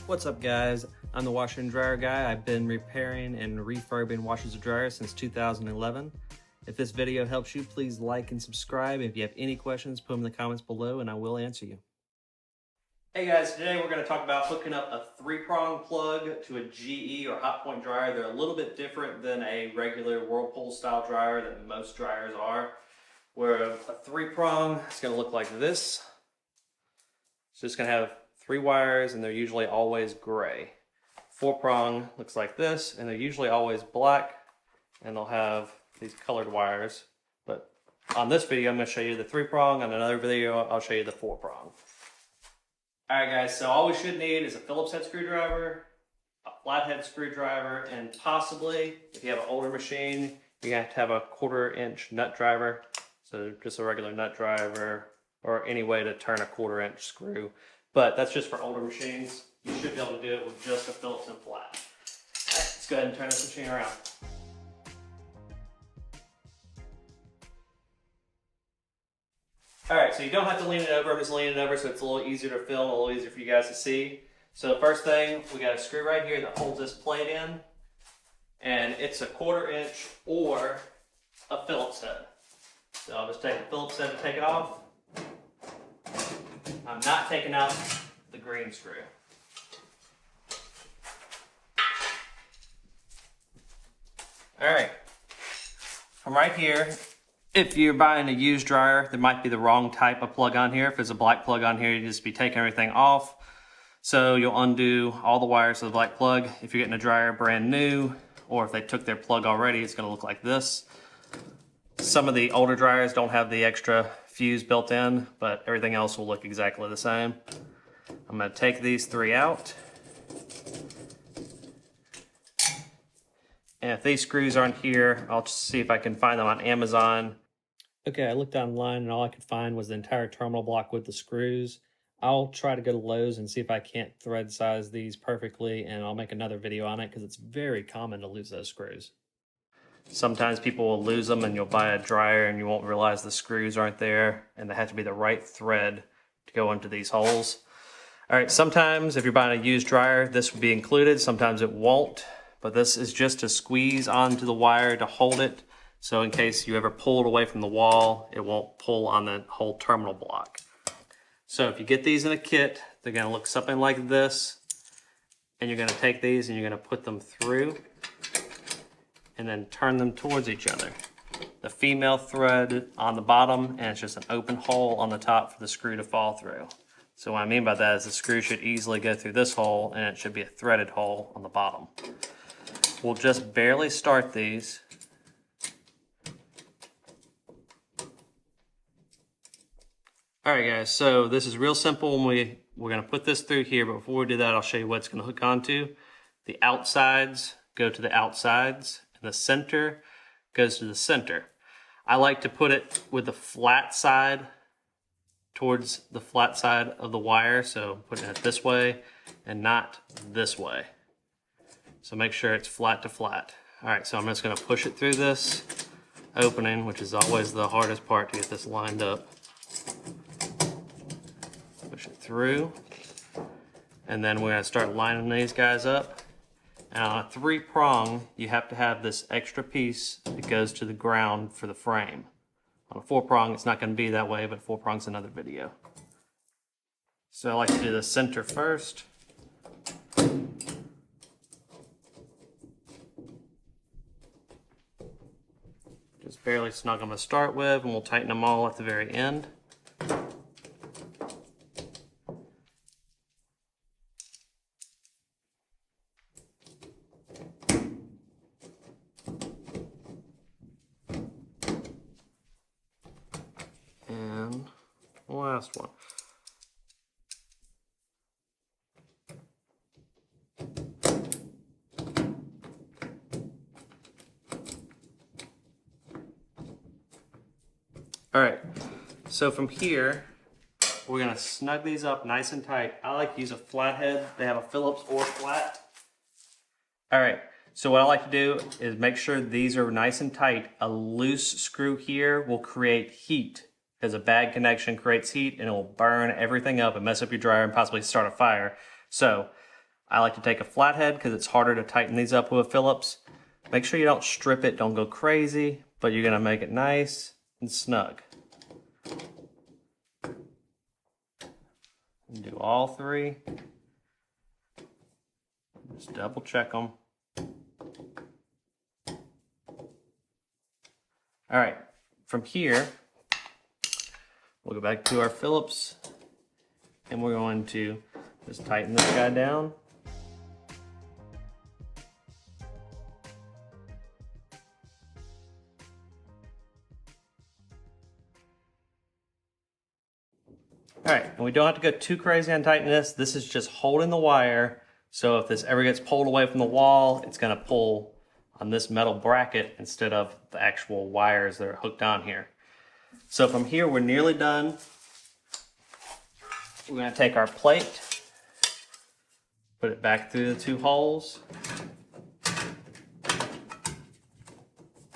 What's up guys, I'm the washer and dryer guy. I've been repairing and refurbing washers and dryers since 2011. If this video helps you, please like and subscribe. If you have any questions, put them in the comments below and I will answer you. Hey guys, today we're going to talk about hooking up a three-prong plug to a GE or Hotpoint dryer. They're a little bit different than a regular Whirlpool style dryer that most dryers are. Where a three-prong is going to look like this. It's just going to have 3 wires and they're usually always gray. 4-prong looks like this and they're usually always black and they'll have these colored wires. But on this video I'm going to show you the 3-prong. On another video I'll show you the 4-prong. Alright guys, so all we should need is a Phillips head screwdriver, a flathead screwdriver, and possibly, if you have an older machine, you're going to have a 1/4-inch nut driver. So just a regular nut driver or any way to turn a 1/4-inch screw. But that's just for older machines. You should be able to do it with just a Phillips and flat. All right, let's go ahead and turn this machine around. All right, so you don't have to lean it over. I'm just leaning it over so it's a little easier to film, a little easier for you guys to see. So the first thing, we got a screw right here that holds this plate in. And it's a 1/4-inch or a Phillips head. So I'll just take the Phillips head to take it off. I'm not taking out the green screw. Alright, from right here, if you're buying a used dryer, there might be the wrong type of plug on here. If there's a black plug on here, you just be taking everything off. So you'll undo all the wires of the black plug. If you're getting a dryer brand new, or if they took their plug already, it's going to look like this. Some of the older dryers don't have the extra fuse built in, but everything else will look exactly the same. I'm going to take these 3 out. And if these screws aren't here, I'll just see if I can find them on Amazon. Okay, I looked online and all I could find was the entire terminal block with the screws. I'll try to go to Lowe's and see if I can't thread size these perfectly, and I'll make another video on it because it's very common to lose those screws. Sometimes people will lose them and you'll buy a dryer and you won't realize the screws aren't there and they have to be the right thread to go into these holes. All right, sometimes if you're buying a used dryer, this would be included. Sometimes it won't, but this is just to squeeze onto the wire to hold it. So in case you ever pull it away from the wall, it won't pull on the whole terminal block. So if you get these in a kit, they're gonna look something like this. And you're gonna take these and you're gonna put them through and then turn them towards each other. The female thread on the bottom, and it's just an open hole on the top for the screw to fall through. So what I mean by that is the screw should easily go through this hole and it should be a threaded hole on the bottom. We'll just barely start these. Alright guys, so this is real simple. We're gonna put this through here, but before we do that, I'll show you what it's gonna hook onto. The outsides go to the outsides. The center goes to the center. I like to put it with the flat side towards the flat side of the wire, so putting it this way and not this way. So make sure it's flat to flat. All right, so I'm just gonna push it through this opening, which is always the hardest part to get this lined up. Push it through, and then we're gonna start lining these guys up. And on a 3-prong, you have to have this extra piece that goes to the ground for the frame. On a 4-prong, it's not going to be that way, but 4-prong's another video. So I like to do the center first. Just barely snug them to start with, and we'll tighten them all at the very end. And last one. All right, so from here, we're gonna snug these up nice and tight. I like to use a flathead. They have a Phillips or flat. All right, so what I like to do is make sure these are nice and tight. A loose screw here will create heat because a bad connection creates heat and it will burn everything up and mess up your dryer and possibly start a fire. So I like to take a flathead because it's harder to tighten these up with a Phillips. Make sure you don't strip it, don't go crazy, but you're gonna make it nice and snug. Do all three. Just double check them. All right, from here, we'll go back to our Phillips and we're going to just tighten this guy down. All right, and we don't have to go too crazy on tightening this. This is just holding the wire. So if this ever gets pulled away from the wall, it's gonna pull on this metal bracket instead of the actual wires that are hooked on here. So from here, we're nearly done. We're gonna take our plate, put it back through the two holes.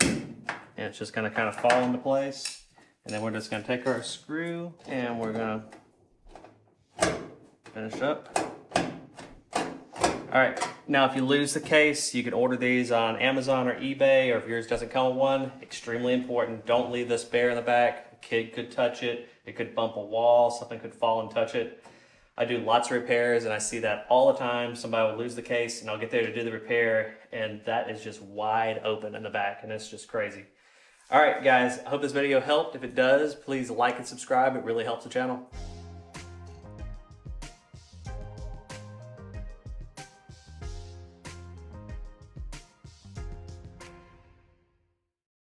And it's just gonna kind of fall into place. And then we're just gonna take our screw and we're gonna finish up. All right, now if you lose the case, you can order these on Amazon or eBay, or if yours doesn't come with one, extremely important, don't leave this bare in the back. A kid could touch it, it could bump a wall, something could fall and touch it. I do lots of repairs and I see that all the time. Somebody will lose the case and I'll get there to do the repair and that is just wide open in the back and it's just crazy. All right, guys, I hope this video helped. If it does, please like and subscribe. It really helps the channel.